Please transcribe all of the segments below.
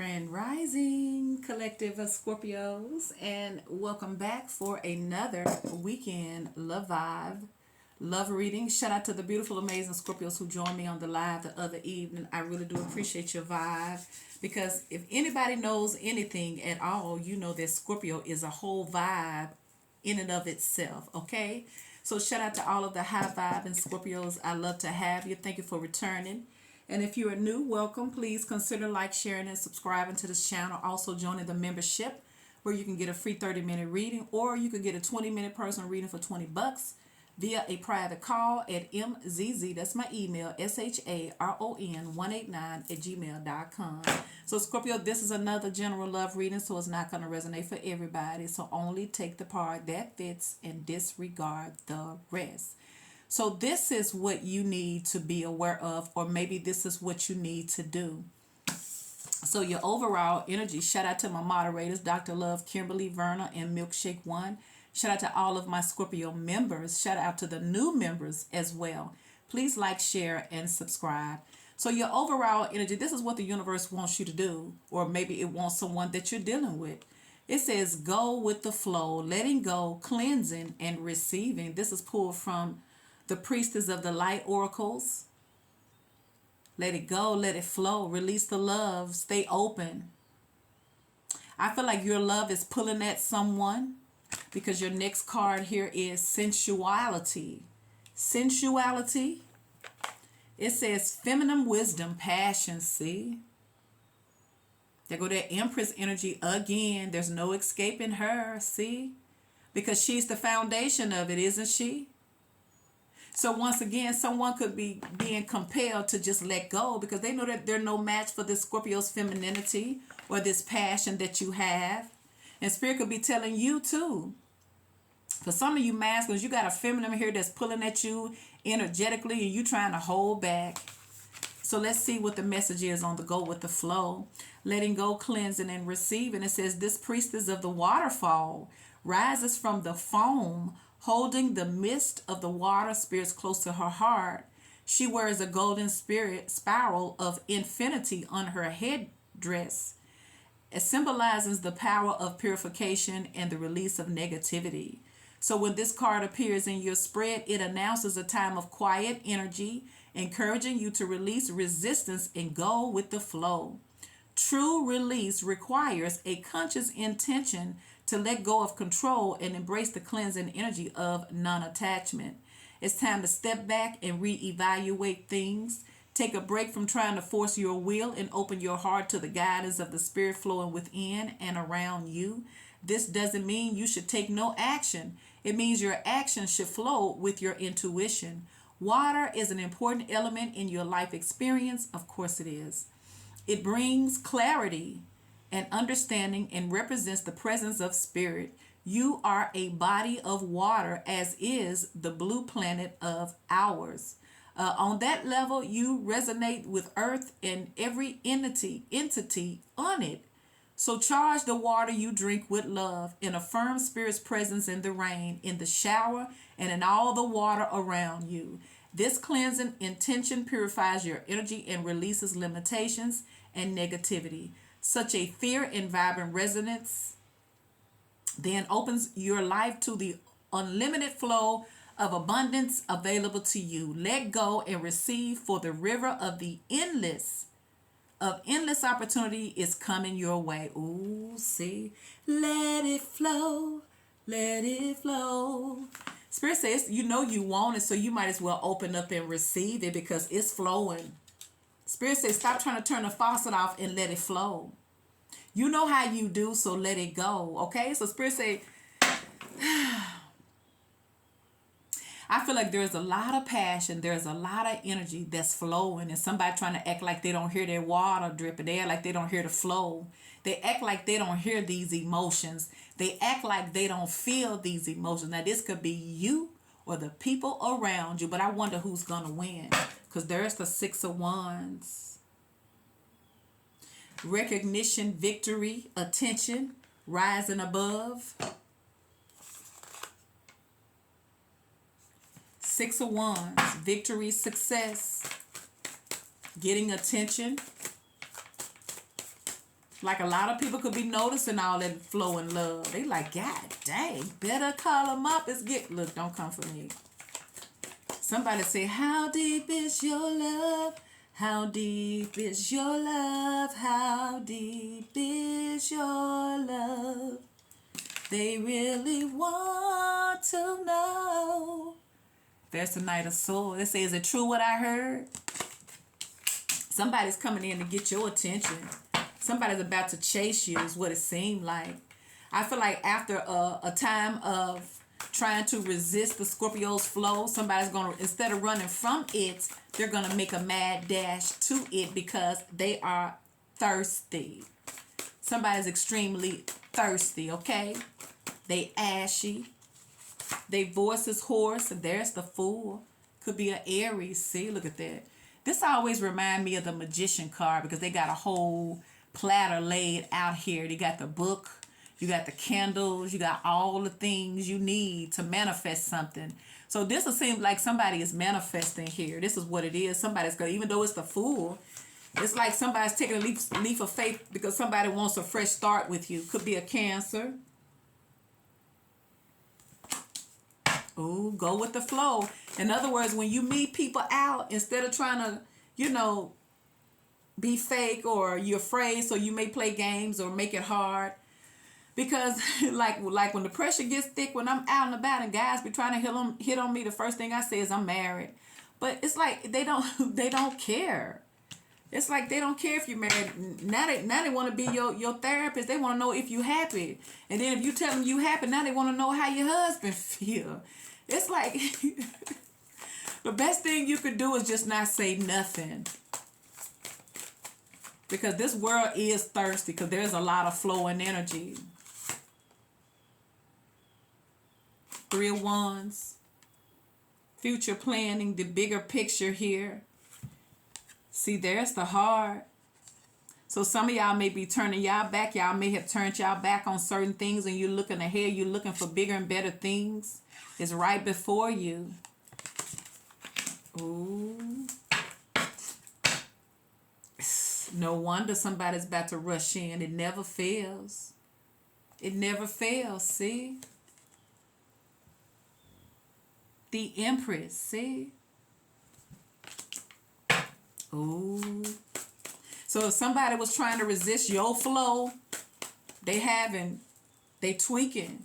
Grand Rising collective of Scorpios, and welcome back for another weekend love vibe, love reading. Shout out to the beautiful, amazing Scorpios who joined me on the live the other evening. I really do appreciate your vibe because if anybody knows anything at all, you know that Scorpio is a whole vibe in and of itself, okay? So shout out to all of the high vibe and Scorpios. I love to have you. Thank you for returning. And if you are new, welcome. Please consider like, sharing, and subscribing to this channel. Also joining the membership where you can get a free 30-minute reading, or you can get a 20-minute personal reading for $20 via a private call at MZZ. That's my email, SHARON189@gmail.com. So Scorpio, this is another general love reading, so it's not going to resonate for everybody. So only take the part that fits and disregard the rest. So this is what you need to be aware of, or maybe this is what you need to do. So your overall energy, shout out to my moderators, Dr. Love, Kimberly, Verna, and Milkshake One. Shout out to all of my Scorpio members. Shout out to the new members as well. Please like, share, and subscribe. So your overall energy, this is what the universe wants you to do, or maybe it wants someone that you're dealing with. It says go with the flow, letting go, cleansing, and receiving. This is pulled from the Priestess of the Light Oracles. Let it go, let it flow, release the love, stay open. I feel like your love is pulling at someone because your next card here is sensuality. Sensuality. It says feminine wisdom, passion, see? There go that Empress energy again. There's no escaping her, see? Because she's the foundation of it, isn't she? So once again, someone could be being compelled to just let go because they know that they're no match for this Scorpio's femininity or this passion that you have. And Spirit could be telling you too. For some of you masculines, you got a feminine here that's pulling at you energetically and you trying to hold back. So let's see what the message is on the go with the flow. Letting go, cleansing, and receiving. It says, this priestess of the waterfall rises from the foam, holding the mist of the water spirits close to her heart. She wears a golden spirit spiral of infinity on her headdress. It symbolizes the power of purification and the release of negativity. So when this card appears in your spread, it announces a time of quiet energy, encouraging you to release resistance and go with the flow. True release requires a conscious intention to let go of control and embrace the cleansing energy of non-attachment. It's time to step back and reevaluate things. Take a break from trying to force your will and open your heart to the guidance of the Spirit flowing within and around you. This doesn't mean you should take no action. It means your action should flow with your intuition. Water is an important element in your life experience. Of course it is. It brings clarity and understanding and represents the presence of spirit. You are a body of water, as is the blue planet of ours. On that level, you resonate with earth and every entity on it. So charge the water you drink with love and affirm spirit's presence in the rain, in the shower, and in all the water around you. This cleansing intention purifies your energy and releases limitations and negativity. Such a fear and vibrant resonance then opens your life to the unlimited flow of abundance available to you. Let go and receive, for the river of the endless opportunity is coming your way. Ooh, see? Let it flow. Let it flow. Spirit says, you know you want it, so you might as well open up and receive it because it's flowing. Spirit says, stop trying to turn the faucet off and let it flow. You know how you do, so let it go. Okay? So Spirit say, I feel like there's a lot of passion. There's a lot of energy that's flowing. And somebody trying to act like they don't hear their water dripping. They act like they don't hear the flow. They act like they don't hear these emotions. They act like they don't feel these emotions. Now, this could be you or the people around you. But I wonder who's going to win. Because there's the Six of Wands. Recognition, victory, attention, rising above. Six of Wands, victory, success, getting attention, Like a lot of people could be noticing all that flow and love. They like, God dang, better call them up. It's get look, don't come for me. Somebody say, how deep is your love? How deep is your love? How deep is your love? They really want to know. There's the Knight of Swords. They say, is it true what I heard? Somebody's coming in to get your attention. Somebody's about to chase you is what it seemed like. I feel like after a time of trying to resist the Scorpio's flow, somebody's going to, instead of running from it, they're going to make a mad dash to it because they are thirsty. Somebody's extremely thirsty, okay? They ashy. Their voice is hoarse. And there's the Fool. Could be an Aries. See, look at that. This always reminds me of the Magician card because they got a whole platter laid out here. They got the book. You got the candles. You got all the things you need to manifest something. So this will seem like somebody is manifesting here. This is what it is. Somebody's going to, even though it's the Fool, it's like somebody's taking a leap of faith because somebody wants a fresh start with you. Could be a Cancer. Ooh, go with the flow. In other words, when you meet people out, instead of trying to, be fake or you're afraid, so you may play games or make it hard. Because like when the pressure gets thick, when I'm out and about and guys be trying to hit on me, the first thing I say is I'm married. But it's like they don't care. It's like they don't care if you're married. Now they want to be your therapist. They want to know if you're happy. And then if you tell them you happy, now they want to know how your husband feel. It's like the best thing you could do is just not say nothing. Because this world is thirsty because there's a lot of flow and energy. 3 of Wands. Future planning, the bigger picture here. See, there's the heart. So some of y'all may be turning y'all back. Y'all may have turned y'all back on certain things and you're looking ahead. You're looking for bigger and better things. It's right before you. Ooh. No wonder somebody's about to rush in. It never fails. It never fails, see? The Empress, see? Ooh. So if somebody was trying to resist your flow, they tweaking.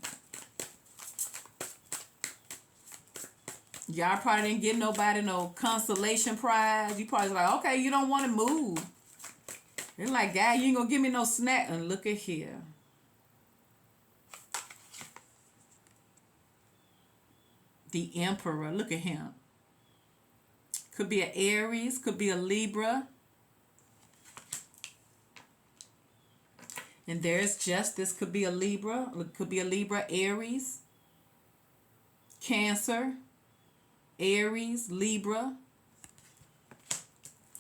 Y'all probably didn't get nobody no consolation prize. You probably like, okay, you don't want to move. They're like, guy, you ain't gonna give me no snack. And look at here. The Emperor, look at him. Could be an Aries, could be a Libra. And there's Justice, could be a Libra, could be a Libra, Aries, Cancer, Aries, Libra.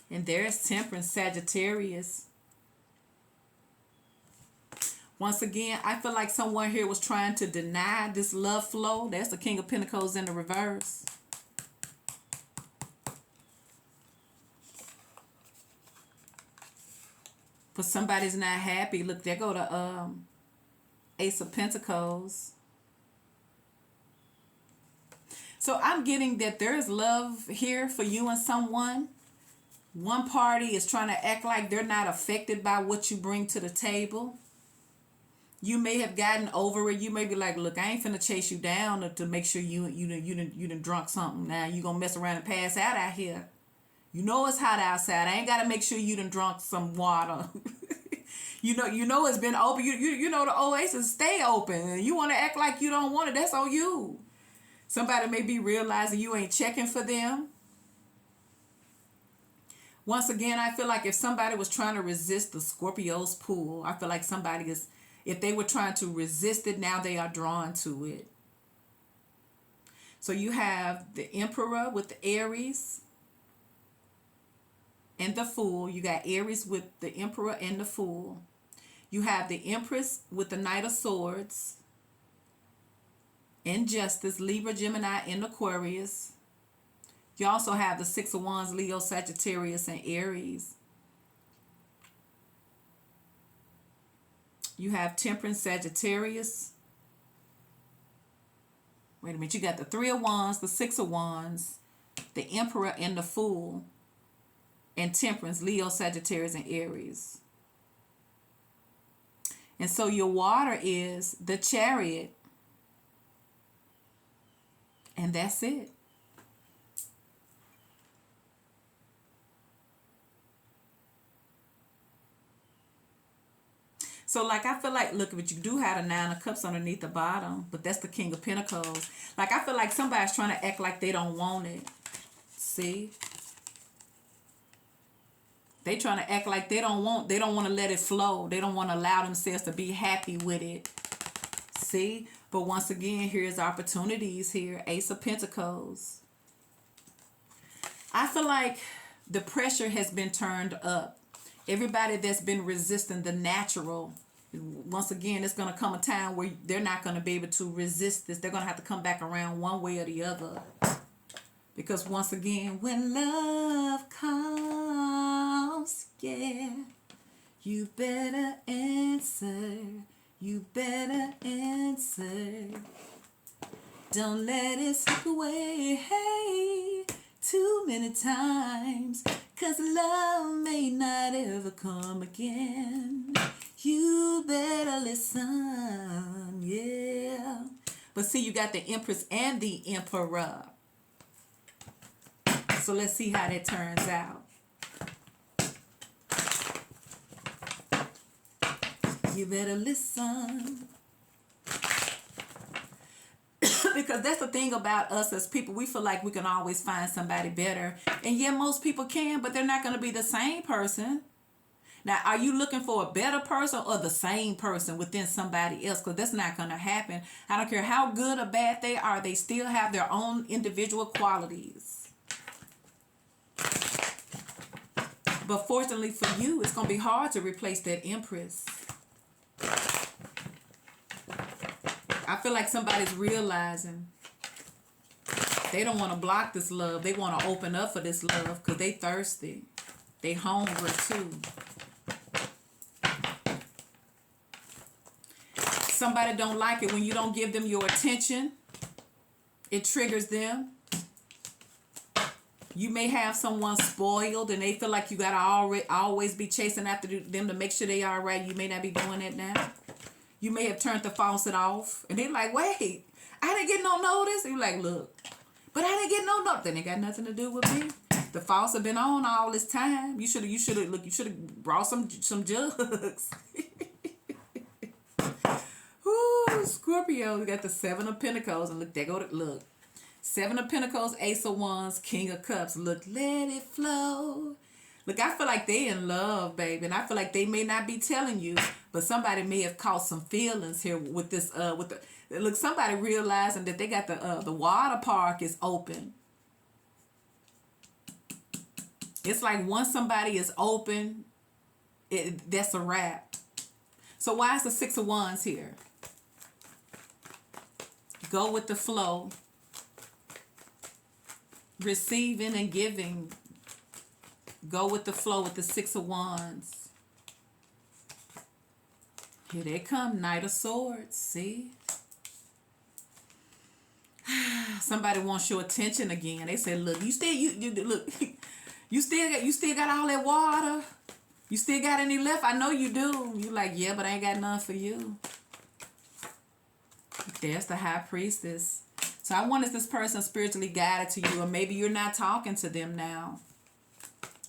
And there's Temperance, Sagittarius. Once again, I feel like someone here was trying to deny this love flow. That's the King of Pentacles in the reverse. But somebody's not happy. Look, there go the Ace of Pentacles. So I'm getting that there's love here for you and someone. One party is trying to act like they're not affected by what you bring to the table. You may have gotten over it. You may be like, look, I ain't finna chase you down to make sure you done drunk something. Now you gonna mess around and pass out here. You know it's hot outside. I ain't gotta make sure you done drunk some water. you know it's been open. You know the oasis stay open. You want to act like you don't want it. That's on you. Somebody may be realizing you ain't checking for them. Once again, I feel like if somebody was trying to resist the Scorpio's pull, I feel like somebody is, if they were trying to resist it, now they are drawn to it. So you have the Emperor with the Aries and the Fool. You got Aries with the Emperor and the Fool. You have the Empress with the Knight of Swords and Justice, Libra, Gemini, and Aquarius. You also have the Six of Wands, Leo, Sagittarius, and Aries. You have Temperance, Sagittarius. Wait a minute. You got the Three of Wands, the Six of Wands, the Emperor, and the Fool. And Temperance, Leo, Sagittarius, and Aries. And so your water is the Chariot. And that's it. So like I feel like, look, but you do have a Nine of Cups underneath the bottom, but that's the King of Pentacles. Like I feel like somebody's trying to act like they don't want it. See? They trying to act like they don't want to let it flow. They don't want to allow themselves to be happy with it. See? But once again, here's opportunities here. Ace of Pentacles. I feel like the pressure has been turned up. Everybody that's been resisting the natural, once again, it's going to come a time where they're not going to be able to resist this. They're going to have to come back around one way or the other. Because once again, when love comes, yeah, you better answer. You better answer. Don't let it slip away, hey, too many times. 'Cause love may not ever come again. You better listen, yeah. But see, you got the Empress and the Emperor. So let's see how that turns out. You better listen. Because that's the thing about us as people. We feel like we can always find somebody better. And yeah, most people can, but they're not going to be the same person. Now, are you looking for a better person or the same person within somebody else? Because that's not going to happen. I don't care how good or bad they are. They still have their own individual qualities. But fortunately for you, it's going to be hard to replace that Empress. I feel like somebody's realizing they don't want to block this love. They want to open up for this love because they thirsty. They hungry too. Somebody don't like it when you don't give them your attention. It triggers them. You may have someone spoiled and they feel like you got to always be chasing after them to make sure they are right. You may not be doing that now. You may have turned the faucet off. And they're like, wait, I didn't get no notice. You're like, look, but I didn't get no notice. Then it got nothing to do with me. The faucet been on all this time. You should have brought some jugs. Ooh, Scorpio, we got the Seven of Pentacles. And look, there go to, look. Seven of Pentacles, Ace of Wands, King of Cups. Look, let it flow. Look, I feel like they in love, baby. And I feel like they may not be telling you, but somebody may have caught some feelings here with this, look, somebody realizing that they got the water park is open. It's like once somebody is open, that's a wrap. So why is the Six of Wands here? Go with the flow. Receiving and giving. Go with the flow with the Six of Wands. Here they come, Knight of Swords. See? Somebody wants your attention again. They say, look, you look, you still got all that water. You still got any left? I know you do. You like, yeah, but I ain't got none for you. There's the High Priestess. So I wonder if this person spiritually guided to you, or maybe you're not talking to them now.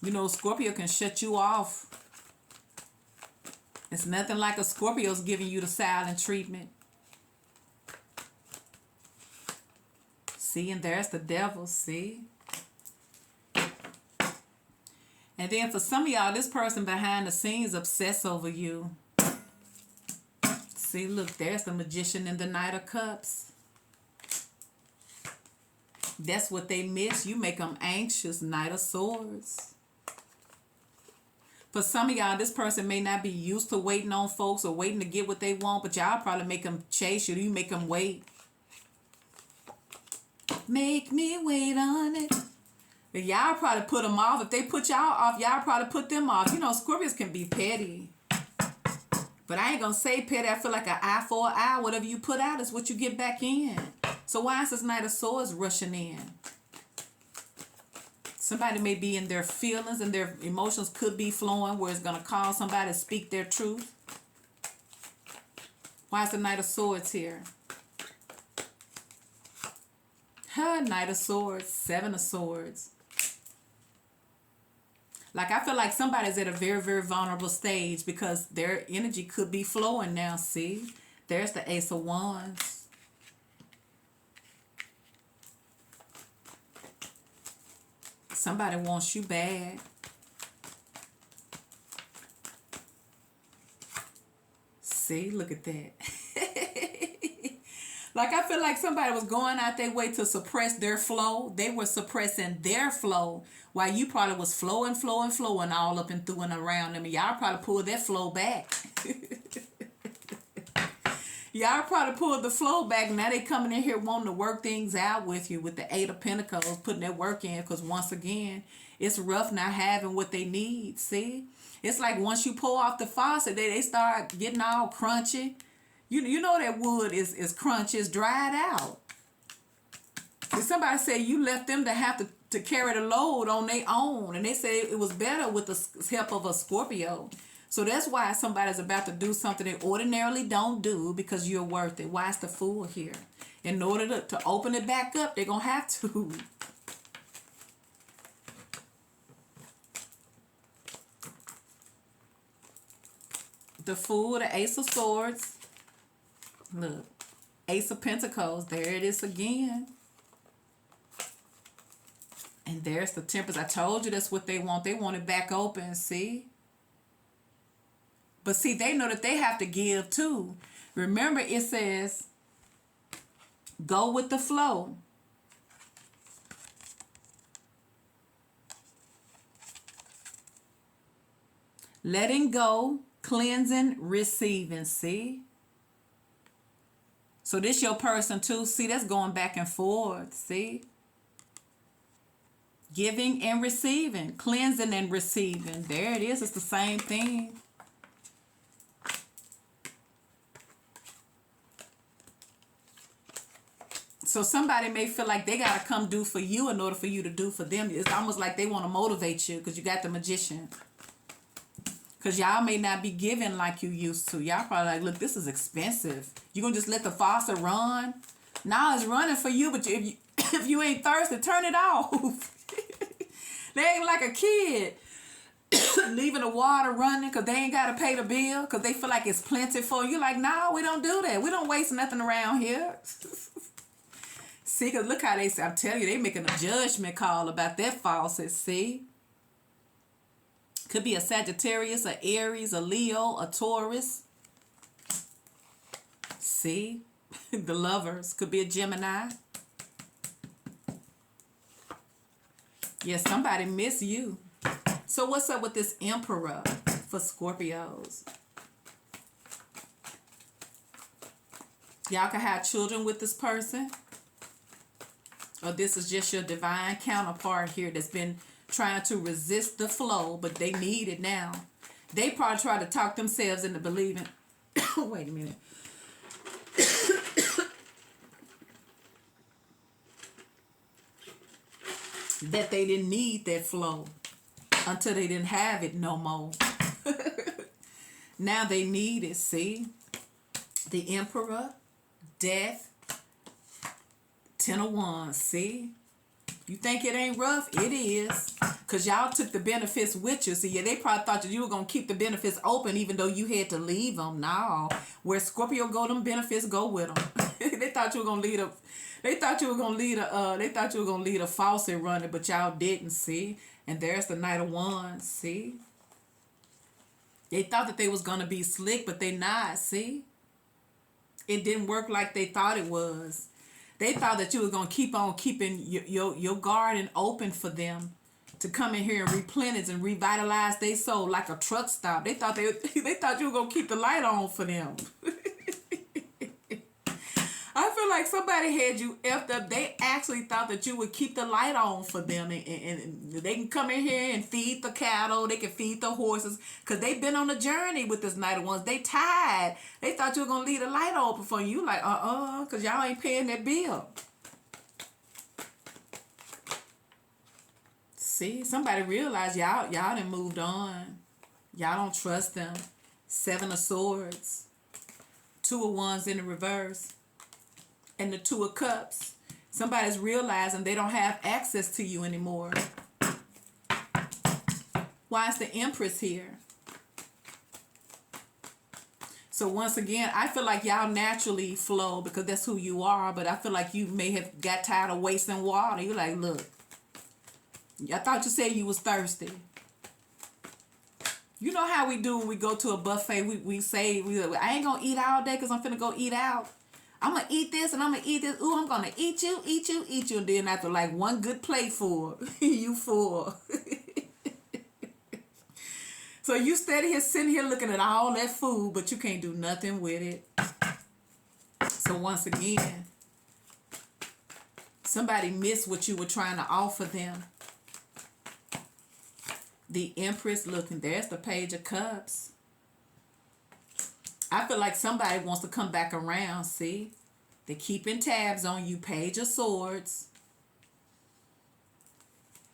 You know, Scorpio can shut you off. It's nothing like a Scorpio's giving you the silent treatment. See, and there's the Devil, see? And then for some of y'all, this person behind the scenes obsess over you. See, look, there's the Magician and the Knight of Cups. That's what they miss. You make them anxious, Knight of Swords. For some of y'all, this person may not be used to waiting on folks or waiting to get what they want, but y'all probably make them chase you. You make them wait. Make me wait on it. But y'all probably put them off. If they put y'all off, y'all probably put them off. You know, Scorpios can be petty. But I ain't going to say petty. I feel like an eye for an eye. Whatever you put out is what you get back in. So why is this Knight of Swords rushing in? Somebody may be in their feelings and their emotions could be flowing where it's going to cause somebody to speak their truth. Why is the Knight of Swords here? Knight of Swords, Seven of Swords. Like, I feel like somebody's at a very, very vulnerable stage because their energy could be flowing now, see? There's the Ace of Wands. Somebody wants you bad. See, look at that. Like, I feel like somebody was going out their way to suppress their flow. They were suppressing their flow while you probably was flowing all up and through and around them. And y'all probably pulled that flow back. Y'all probably pulled the flow back. Now they coming in here wanting to work things out with you with the Eight of Pentacles, putting that work in. Because once again, it's rough not having what they need. See? It's like once you pull off the faucet, they start getting all crunchy. You know that wood is crunchy, it's dried out. Did somebody say you left them to have to carry the load on their own? And they say it was better with the help of a Scorpio. So that's why somebody's about to do something they ordinarily don't do because you're worth it. Why is the Fool here? In order to open it back up, they're going to have to. The Fool, the Ace of Swords. Look, Ace of Pentacles. There it is again. And there's the Temperance. I told you that's what they want. They want it back open, see? But see, they know that they have to give too. Remember, it says, go with the flow. Letting go, cleansing, receiving, see? So this your person too. See, that's going back and forth, see? Giving and receiving, cleansing and receiving. There it is. It's the same thing. So somebody may feel like they got to come do for you in order for you to do for them. It's almost like they want to motivate you because you got the Magician. Because y'all may not be giving like you used to. Y'all probably like, look, this is expensive. You going to just let the faucet run? Now it's running for you, but if you ain't thirsty, turn it off. They ain't like a kid leaving the water running because they ain't got to pay the bill because they feel like it's plentiful. You're like, no, we don't do that. We don't waste nothing around here. See, because look how they say, I'm telling you, they making a judgment call about that faucet, see? Could be a Sagittarius, a Aries, a Leo, a Taurus. See? The Lovers. Could be a Gemini. Yes, somebody miss you. So what's up with this Emperor for Scorpios? Y'all can have children with this person. Or this is just your divine counterpart here that's been trying to resist the flow, but they need it now. They probably try to talk themselves into believing. Wait a minute. That they didn't need that flow until they didn't have it no more. Now they need it, see? The Emperor, Death, Ten of Wands, see? You think it ain't rough? It is. Because y'all took the benefits with you. See, yeah, they probably thought that you were going to keep the benefits open even though you had to leave them. No. Where Scorpio go, them benefits go with them. They thought you were going to lead a... They thought you were going to lead a faucet running, but y'all didn't, see? And there's the Knight of Wands, see? They thought that they was going to be slick, but they not, see? It didn't work like they thought it was. They thought that you were going to keep on keeping your garden open for them to come in here and replenish and revitalize their soul like a truck stop. They thought they thought you were going to keep the light on for them. I feel like somebody had you effed up. They actually thought that you would keep the light on for them, and they can come in here and feed the cattle. They can feed the horses, because they've been on a journey with this Knight of Wands. They tired. They thought you were going to leave the light open for you. Like, because y'all ain't paying that bill. See, somebody realized y'all done moved on. Y'all don't trust them. 7 of Swords. 2 of Wands in the reverse. And the 2 of Cups. Somebody's realizing they don't have access to you anymore. Why is the Empress here? So once again, I feel like y'all naturally flow because that's who you are. But I feel like you may have got tired of wasting water. You're like, look, I thought you said you was thirsty. You know how we do when we go to a buffet. We say, I ain't going to eat all day because I'm finna go eat out. I'm going to eat this and I'm going to eat this. Ooh, I'm going to eat you, eat you, eat you. And then after like one good plate full, you full. So you steady here sitting here looking at all that food, but you can't do nothing with it. So once again, somebody missed what you were trying to offer them. The Empress looking. There's the Page of Cups. I feel like somebody wants to come back around, see? They're keeping tabs on you. Page of Swords.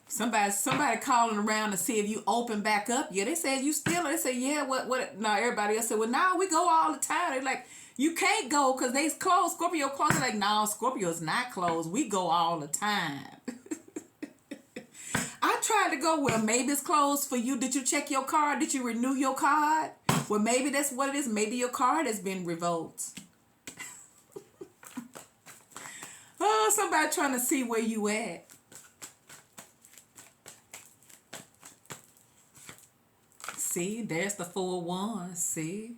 Somebody calling around to see if you open back up. Yeah, they said you still. They said, yeah, what? No, everybody else said, well, no, we go all the time. They're like, you can't go because they closed. Scorpio closed. They're like, no, Scorpio's not closed. We go all the time. I tried to go, well, maybe it's closed for you. Did you check your card? Did you renew your card? Well, maybe that's what it is. Maybe your card has been revoked. Oh, somebody trying to see where you at. See, there's the 4 of Wands. See?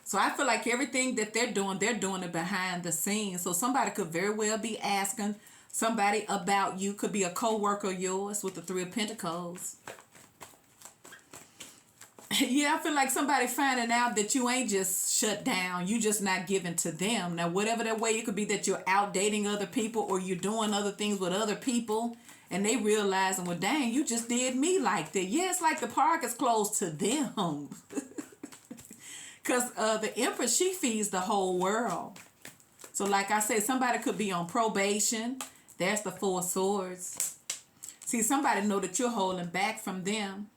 So I feel like everything that they're doing it behind the scenes. So somebody could very well be asking somebody about you. Could be a co-worker of yours with the 3 of Pentacles. Yeah, I feel like somebody finding out that you ain't just shut down. You just not giving to them. Now, whatever that way, it could be that you're out dating other people or you're doing other things with other people. And they realizing, well, dang, you just did me like that. Yeah, it's like the park is closed to them. Because the Empress, she feeds the whole world. So like I said, somebody could be on probation. There's the 4 of Swords. See, somebody know that you're holding back from them.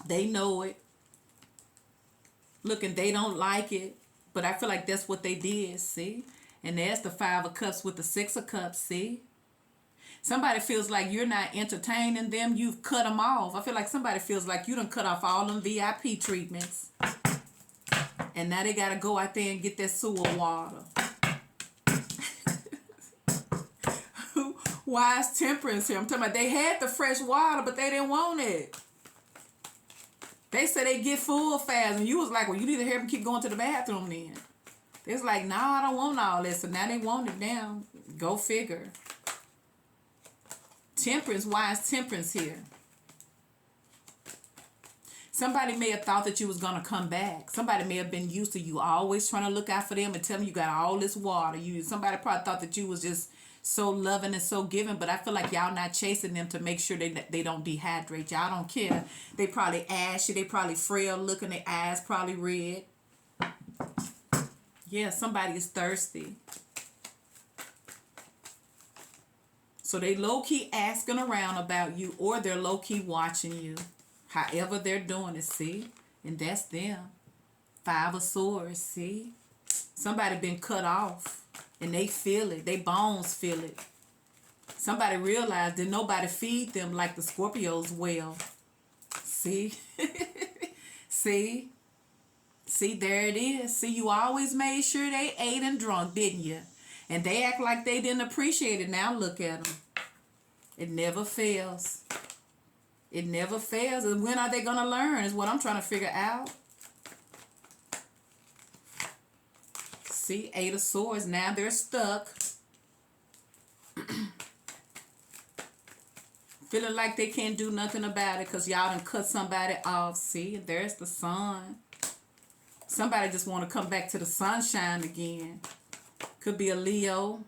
They know it. Look, and they don't like it. But I feel like that's what they did, see? And there's the 5 of Cups with the 6 of Cups, see? Somebody feels like you're not entertaining them. You've cut them off. I feel like somebody feels like you done cut off all them VIP treatments. And now they got to go out there and get that sewer water. Why is Temperance here? I'm talking about they had the fresh water, but they didn't want it. They said they get full fast. And you was like, well, you need to help them keep going to the bathroom then. They was like, no, I don't want all this. So now they want it now. Go figure. Temperance, why is Temperance here? Somebody may have thought that you was going to come back. Somebody may have been used to you always trying to look out for them and tell them you got all this water. Somebody probably thought that you was just so loving and so giving, but I feel like y'all not chasing them to make sure they don't dehydrate. Y'all don't care. They probably ashy. They probably frail looking. Their eyes probably red. Yeah, somebody is thirsty. So they low-key asking around about you, or they're low-key watching you. However they're doing it, see? And that's them. 5 of Swords, see? Somebody been cut off. And they feel it. They bones feel it. Somebody realized that nobody feed them like the Scorpios well. See? See? See, there it is. See, you always made sure they ate and drunk, didn't you? And they act like they didn't appreciate it. Now look at them. It never fails. It never fails. And when are they going to learn is what I'm trying to figure out. See, 8 of Swords. Now they're stuck. Feeling like they can't do nothing about it because y'all done cut somebody off. See, there's the Sun. Somebody just want to come back to the sunshine again. Could be a Leo.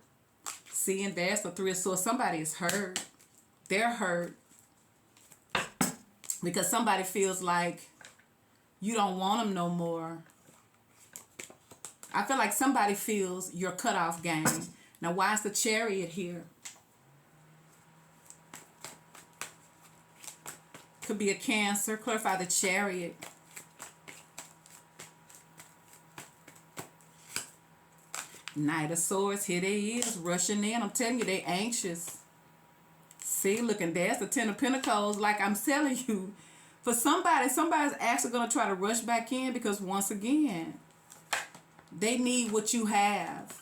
See, and there's the Three of Swords. Somebody is hurt. They're hurt. Because somebody feels like you don't want them no more. I feel like somebody feels your cutoff game. Now, why is the Chariot here? Could be a Cancer. Clarify the Chariot. Knight of Swords. Here they is. Rushing in. I'm telling you, they anxious. See, look, and there's the Ten of Pentacles. Like I'm telling you, for somebody's actually going to try to rush back in because once again, they need what you have.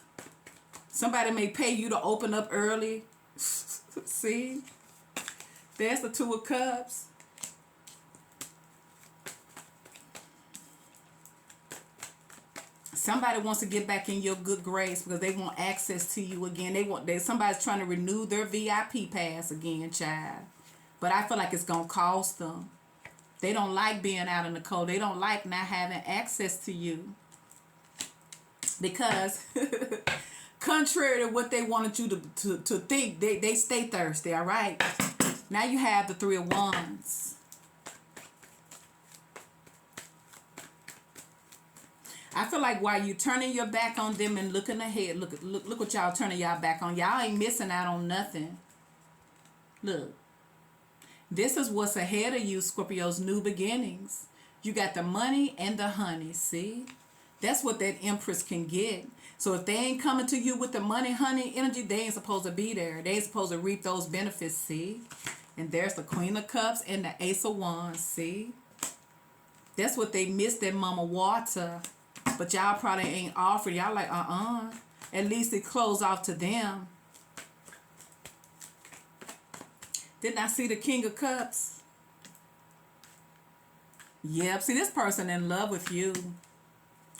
Somebody may pay you to open up early. See? There's the Two of Cups. Somebody wants to get back in your good grace because they want access to you again. Somebody's trying to renew their VIP pass again, child. But I feel like it's going to cost them. They don't like being out in the cold. They don't like not having access to you. Because contrary to what they wanted you to think, they stay thirsty, all right? Now you have the Three of Wands. I feel like while you turning your back on them and looking ahead, look what y'all turning y'all back on. Y'all ain't missing out on nothing. Look. This is what's ahead of you, Scorpio's new beginnings. You got the money and the honey, see? That's what that Empress can get. So if they ain't coming to you with the money, honey, energy, they ain't supposed to be there. They ain't supposed to reap those benefits, see? And there's the Queen of Cups and the Ace of Wands, see? That's what they missed, that mama water. But y'all probably ain't offered. Y'all like, At least it closed off to them. Didn't I see the King of Cups? Yep. See, this person in love with you.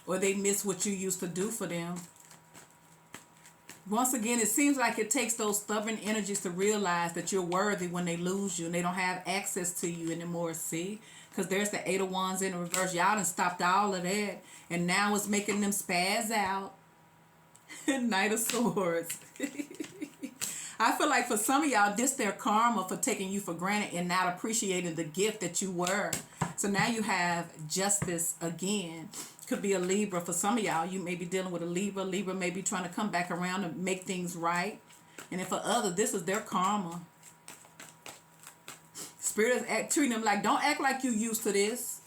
Or they miss what you used to do for them. Once again, it seems like it takes those stubborn energies to realize that you're worthy when they lose you and they don't have access to you anymore, see? Because there's the Eight of Wands in the reverse. Y'all done stopped all of that. And now it's making them spaz out. Knight of Swords. I feel like for some of y'all, this their karma for taking you for granted and not appreciating the gift that you were. So now you have Justice again. Could be a Libra. For some of y'all, you may be dealing with a Libra. Libra may be trying to come back around and make things right. And then for others, this is their karma. Spirit is treating them like, don't act like you used to this.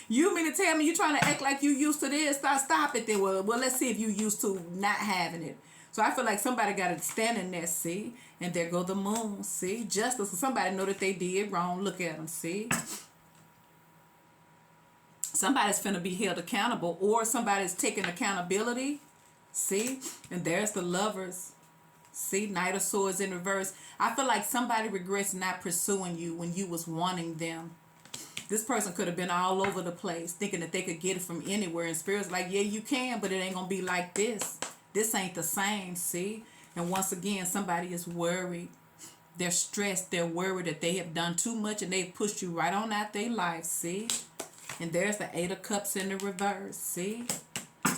You mean to tell me you trying to act like you used to this? Stop it then. Well, let's see if you used to not having it. So I feel like somebody got to stand in there, see? And there go the Moon, see? Justice. Somebody know that they did wrong. Look at them, see? Somebody's finna be held accountable, or somebody's taking accountability, see? And there's the Lovers. See, Knight of Swords in reverse. I feel like somebody regrets not pursuing you when you was wanting them. This person could have been all over the place thinking that they could get it from anywhere. And Spirit's like, yeah, you can, but it ain't going to be like this. This ain't the same, see? And once again, somebody is worried. They're stressed. They're worried that they have done too much and they've pushed you right on out their life, see? And there's the Eight of Cups in the reverse, see?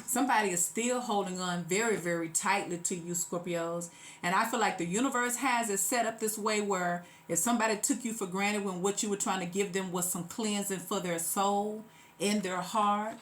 Somebody is still holding on very, very tightly to you, Scorpios. And I feel like the universe has it set up this way where if somebody took you for granted when what you were trying to give them was some cleansing for their soul and their heart,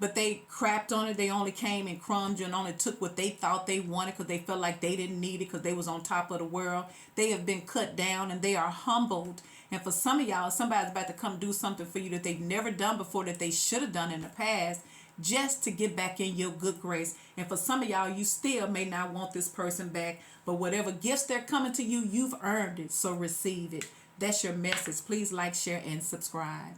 but they crapped on it, they only came and crumbed you and only took what they thought they wanted because they felt like they didn't need it because they was on top of the world. They have been cut down and they are humbled. And for some of y'all, somebody's about to come do something for you that they've never done before, that they should have done in the past, just to get back in your good grace. And for some of y'all, you still may not want this person back, but whatever gifts they're coming to you, you've earned it, so receive it. That's your message. Please like, share, and subscribe.